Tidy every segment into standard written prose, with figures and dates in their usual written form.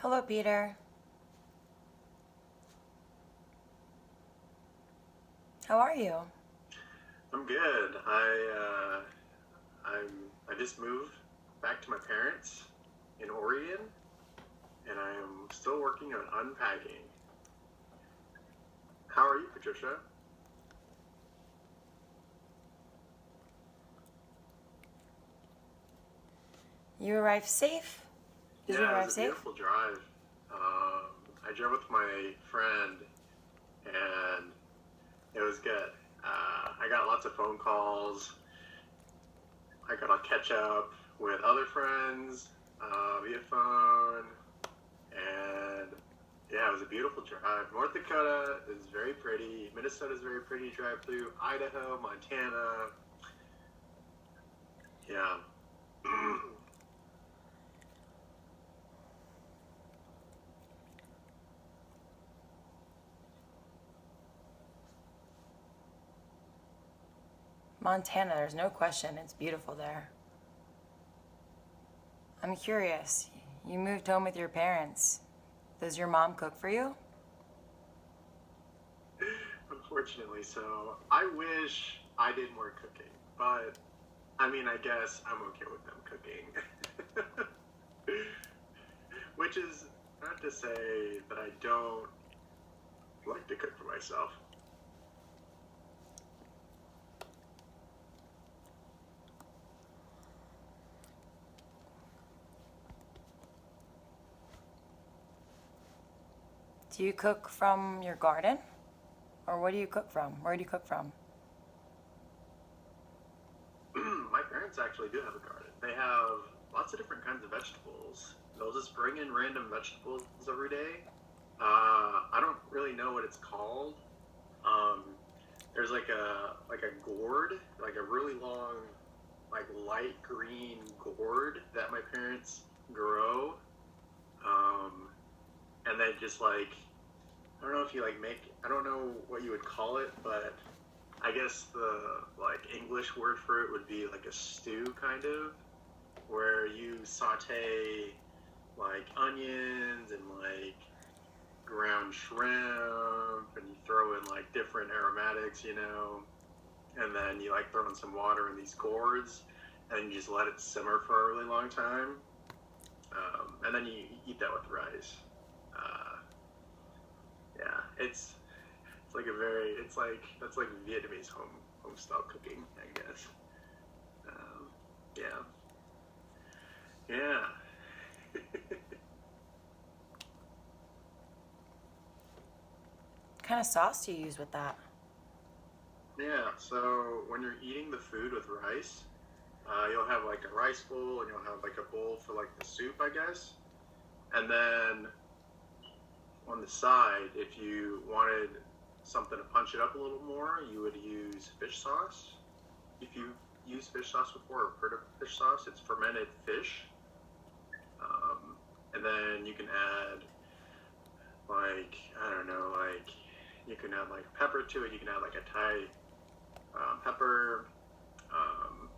Hello, Peter. How are you? I'm good. I just moved back to my parents in Oregon, and I am still working on unpacking. How are you, Patricia? You arrived safe? Did you Yeah, it arrive was a safe? beautiful drive. I drove with my friend, and it was good. I got lots of phone calls. I got to catch up with other friends via phone, and yeah, it was a beautiful drive. North Dakota is very pretty. Minnesota is very pretty to drive through. Idaho, Montana. Yeah. Montana, there's no question. It's beautiful there. I'm curious. You moved home with your parents. Does your mom cook for you? Unfortunately, so I wish I did more cooking, but I mean, I guess I'm okay with them cooking. Which is not to say that I don't like to cook for myself. Do you cook from your garden? Or what do you cook from? Where do you cook from? My parents actually do have a garden. They have lots of different kinds of vegetables. They'll just bring in random vegetables every day. I don't really know what it's called. Um, there's like a gourd, like a really long, like light green gourd that my parents grow. Um, and they just like I don't know if you like make I don't know what you would call it, but I guess the like English word for it would be like a stew kind of, where you saute like onions and like ground shrimp and you throw in like different aromatics, and then you like throw in some water in these gourds and you just let it simmer for a really long time. And then you eat that with rice. Uh, yeah, it's like a very it's like that's like Vietnamese home style cooking, I guess. Um, yeah, yeah. What kind of sauce do you use with that? Yeah, so when you're eating the food with rice, you'll have like a rice bowl and you'll have like a bowl for like the soup, I guess. And then on the side, if you wanted something to punch it up a little more, you would use fish sauce. If you've used fish sauce before or heard of fish sauce, it's fermented fish. Um, and then you can add like, I don't know, like you can add like pepper to it. You can add like a Thai pepper, um,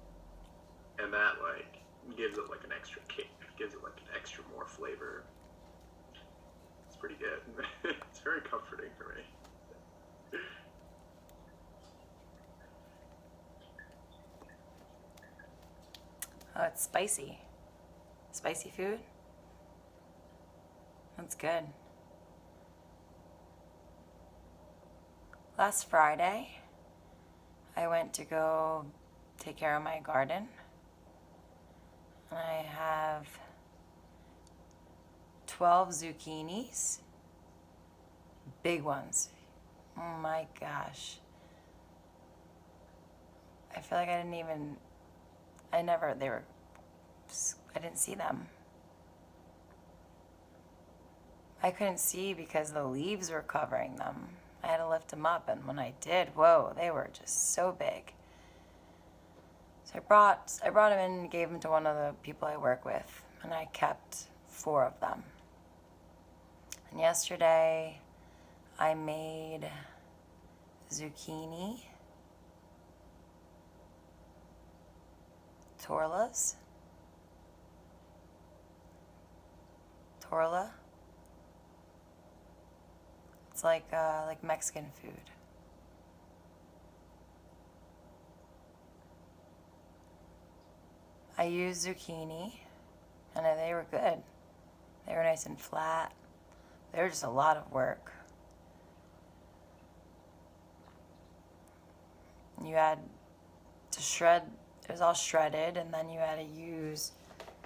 and that like gives it like an extra kick, gives it like an extra more flavor. It's pretty good. It's very comforting for me. Oh, it's spicy. Spicy food? That's good. Last Friday, I went to go take care of my garden. And I have 12 zucchinis, big ones. Oh my gosh. I feel like I didn't see them. I couldn't see because the leaves were covering them. I had to lift them up, and when I did, whoa, they were just so big. So I brought them in and gave them to one of the people I work with, and I kept 4 of them. And yesterday, I made zucchini torlas, torla, It's like Mexican food. I used zucchini, and they were good. They were nice and flat. They were just a lot of work. You had to shred, it was all shredded, and then you had to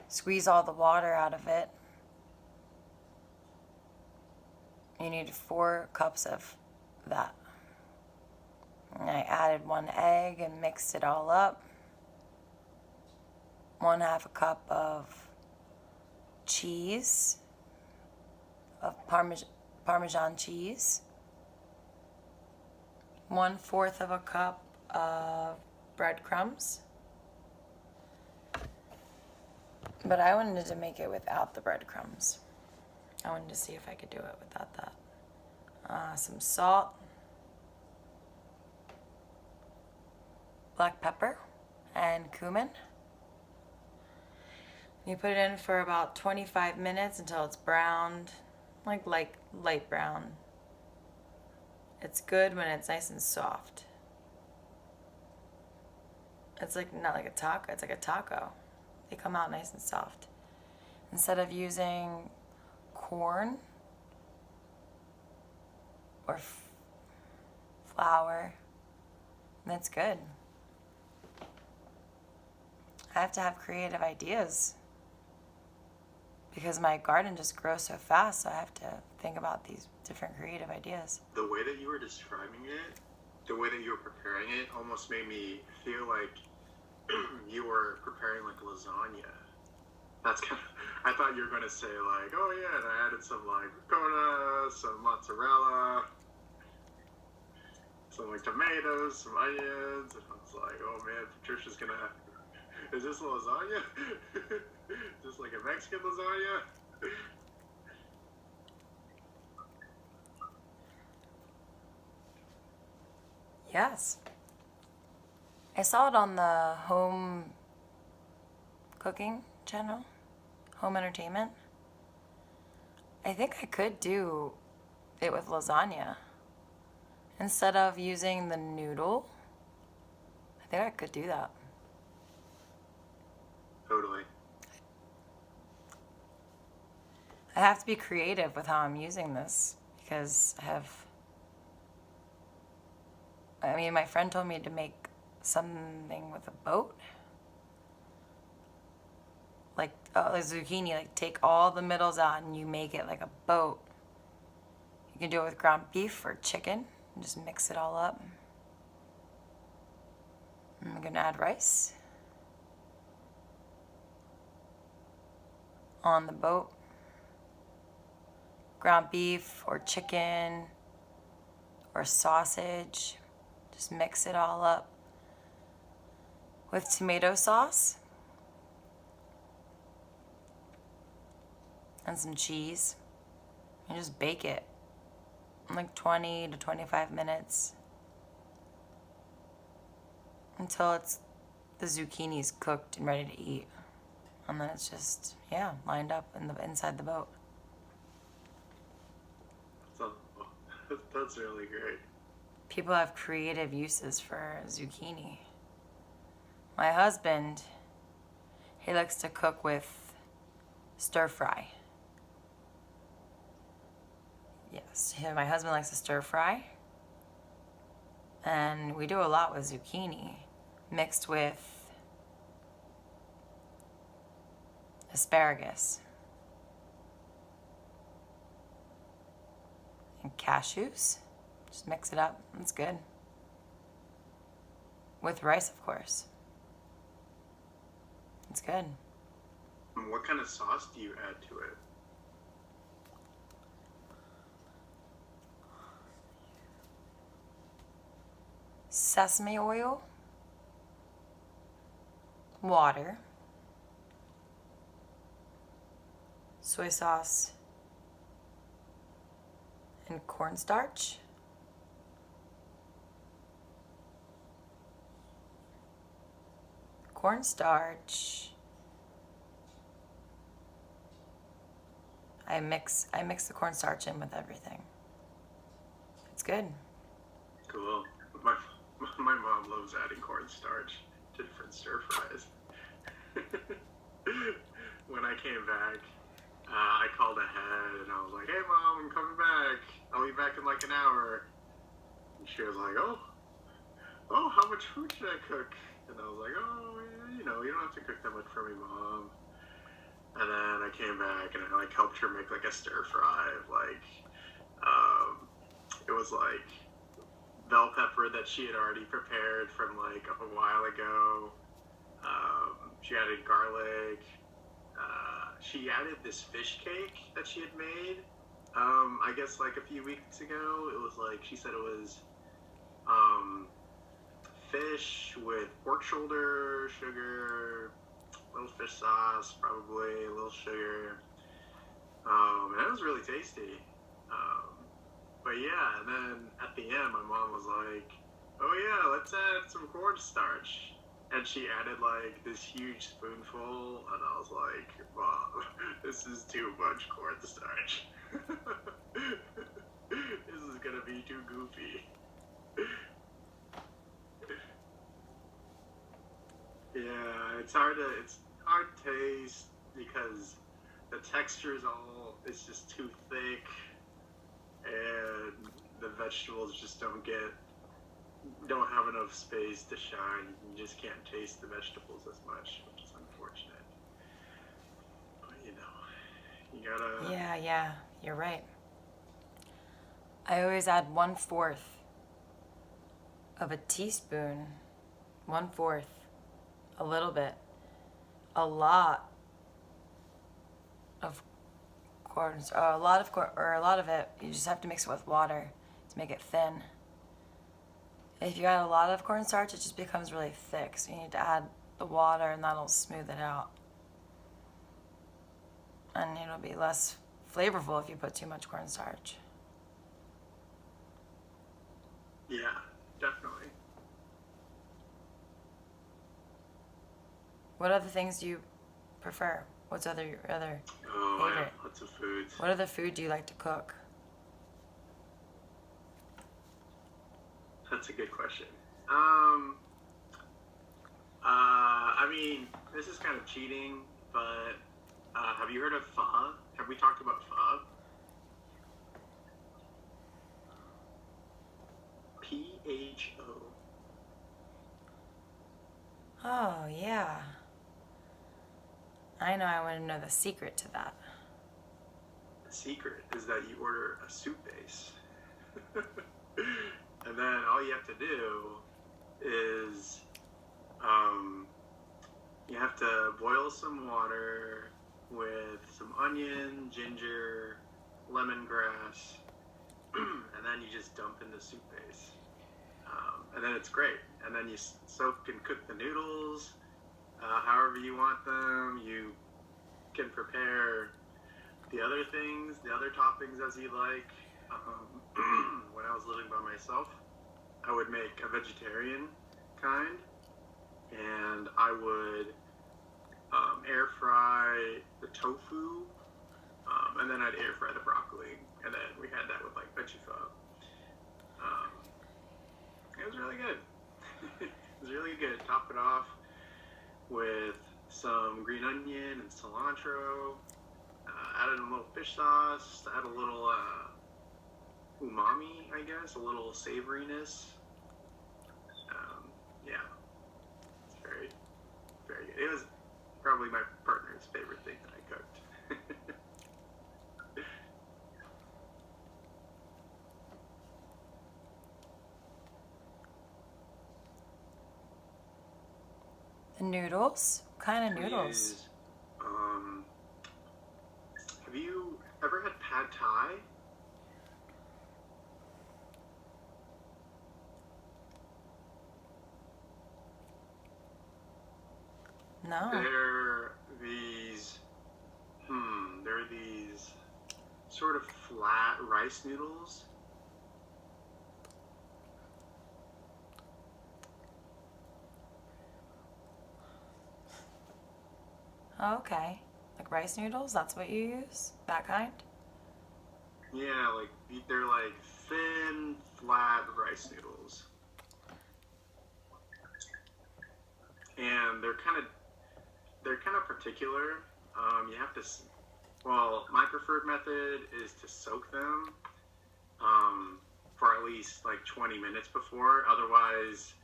squeeze all the water out of it. You needed 4 cups of that. And I added 1 egg and mixed it all up. 1/2 a cup of cheese, of Parmesan cheese. 1/4 of a cup of breadcrumbs. But I wanted to make it without the breadcrumbs. I wanted to see if I could do it without that. Some salt, black pepper, and cumin. You put it in for about 25 minutes until it's browned, like light brown. It's good when it's nice and soft. It's like not like a taco, it's like a taco. They come out nice and soft. Instead of using corn or flour, that's good. I have to have creative ideas because my garden just grows so fast, so I have to think about these different creative ideas. The way that you were describing it, the way that you were preparing it, almost made me feel like you were preparing like lasagna. That's kind of, I thought you were going to say like, oh yeah, and I added some like ricotta, some mozzarella, some like tomatoes, some onions, and I was like, oh man, Patricia's gonna, is this lasagna? Is this like a Mexican lasagna? Yes. I saw it on the home cooking channel, home entertainment. I think I could do it with lasagna. Instead of using the noodle, I think I could do that. Totally. I have to be creative with how I'm using this because my friend told me to make something with a boat. Like zucchini, like take all the middles out and you make it like a boat. You can do it with ground beef or chicken and just mix it all up. I'm gonna add rice on the boat. Ground beef or chicken or sausage. Just mix it all up with tomato sauce and some cheese. And just bake it in like 20 to 25 minutes until the zucchini's cooked and ready to eat. And then it's just, lined up inside the boat. So, that's really great. People have creative uses for zucchini. My husband, he likes to cook with stir fry. Yes, my husband likes to stir fry. And we do a lot with zucchini mixed with asparagus and cashews. Just mix it up. It's good. With rice, of course. It's good. And what kind of sauce do you add to it? Sesame oil, water, soy sauce, and cornstarch. Cornstarch. I mix the cornstarch in with everything. good. Cool. My my mom loves adding cornstarch to different stir fries. When I came back, I called ahead and I was like, "Hey, mom, I'm coming back. I'll be back in like an hour." And she was like, "Oh, how much food should I cook?" And I was like, "Oh, you know, you don't have to cook that much for me, mom." And then I came back and I like helped her make like a stir fry of like, it was like bell pepper that she had already prepared from like a while ago. She added garlic. She added this fish cake that she had made. I guess like a few weeks ago. It was like she said it was fish with pork shoulder, sugar, a little fish sauce, probably a little sugar. And it was really tasty. But yeah, and then at the end, my mom was like, "Oh yeah, let's add some cornstarch." And she added like this huge spoonful, and I was like, "Mom, this is too much cornstarch. This is gonna be too goofy." Yeah, it's hard to taste because the texture is all it's just too thick, and the vegetables just don't have enough space to shine. You just can't taste the vegetables as much, which is unfortunate. But you gotta. Yeah, you're right. I always add 1/4 of a teaspoon, 1/4, a little bit, a lot of corn, or a lot of corn, or a lot of it. You just have to mix it with water to make it thin. If you add a lot of cornstarch, it just becomes really thick. So you need to add the water, and that'll smooth it out. And it'll be less flavorful if you put too much cornstarch. Yeah, definitely. What other things do you prefer? What's your other Oh, I have favorite? lots of foods. What other food do you like to cook? That's a good question. I mean, this is kind of cheating, but have you heard of pho? Have we talked about pho? PHO. Oh, yeah. I know, I want to know the secret to that. The secret is that you order a soup base. And then all you have to do is you have to boil some water with some onion, ginger, lemongrass, and then you just dump in the soup base. And then it's great. And then you soak and cook the noodles however you want them. You can prepare the other things, the other toppings as you like. When I was living by myself, I would make a vegetarian kind, and I would air fry the tofu, and then I'd air fry the broccoli, and then we had that with like veggie pho. It was really good. It was really good. Top it off with some green onion and cilantro. Added a little fish sauce. Add a little umami, I guess, a little savoriness. Yeah, it's very, very good. It was probably my partner's favorite thing that I cooked. The noodles? What kind of We noodles? use, have you ever had pad thai? No. They're these sort of flat rice noodles. Oh, okay. Like rice noodles? That's what you use? That kind? Yeah, like they're like thin, flat rice noodles, and they're kind of particular. You have to. Well, my preferred method is to soak them for at least like 20 minutes before. Otherwise,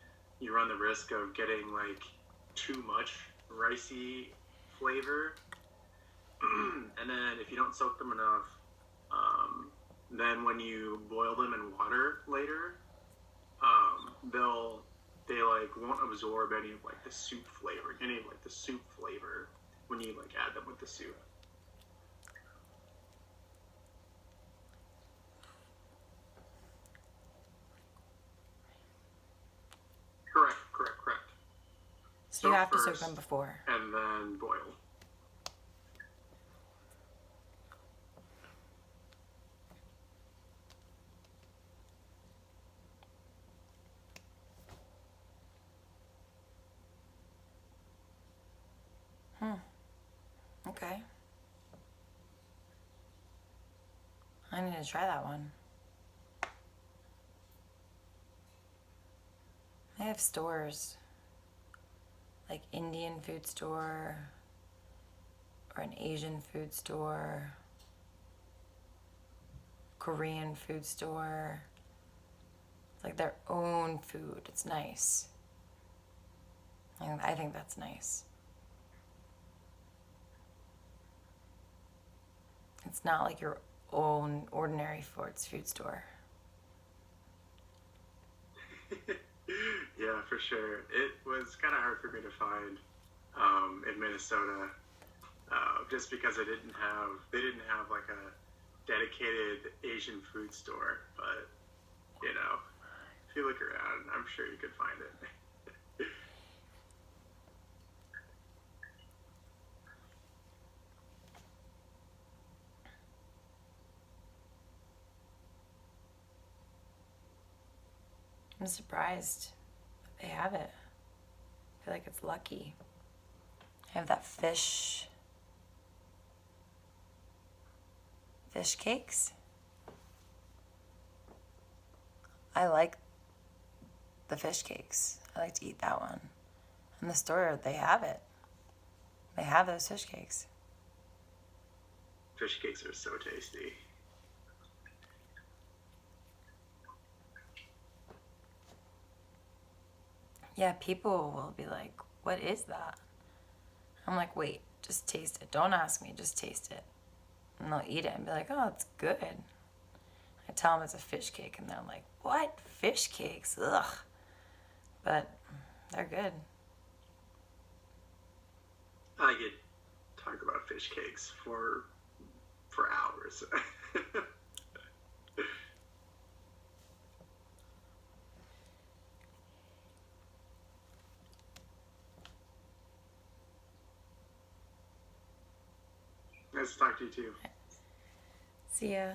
you run the risk of getting like too much ricey flavor. And then if you don't soak them enough, then when you boil them in water later, they like won't absorb any of like the soup flavor, when you like add them with the soup. Correct. So you Soak have to soak first them before. and then boil. Okay. I need to try that one. They have stores, like Indian food store or an Asian food store, Korean food store. It's like their own food. It's nice. And I think that's nice. It's not like your own ordinary food store. Yeah, for sure. It was kind of hard for me to find in Minnesota, just because they didn't have like a dedicated Asian food store. But if you look around, I'm sure you could find it. I'm surprised that they have it. I feel like it's lucky. I have that fish cakes. I like the fish cakes. I like to eat that one. In the store, they have it. They have those fish cakes. Fish cakes are so tasty. Yeah, people will be like, what is that? I'm like, wait, just taste it. Don't ask me, just taste it. And they'll eat it and be like, oh, it's good. I tell them it's a fish cake, and they're like, what? Fish cakes? Ugh. But they're good. I could talk about fish cakes for hours. Nice to talk to you too. See ya.